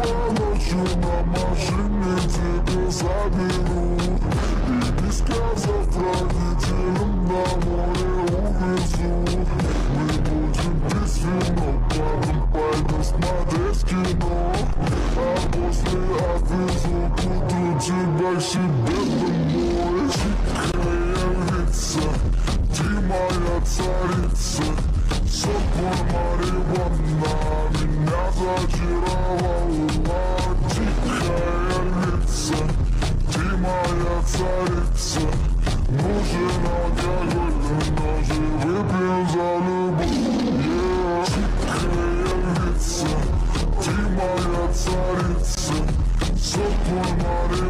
ночью на машине тебя заберу И без завтра неделям на море увезу Мы будем без вина паром пойдем смотреть кино А после отвезу буду тебя к себе домой Тихая лица, ты моя царица Сок мой марихуана меня зачаровала Тихая лица, ты моя царица Нужен алкоголь, но же выпьем за любовь Тихая лица, ты моя царица Сок мой марихуана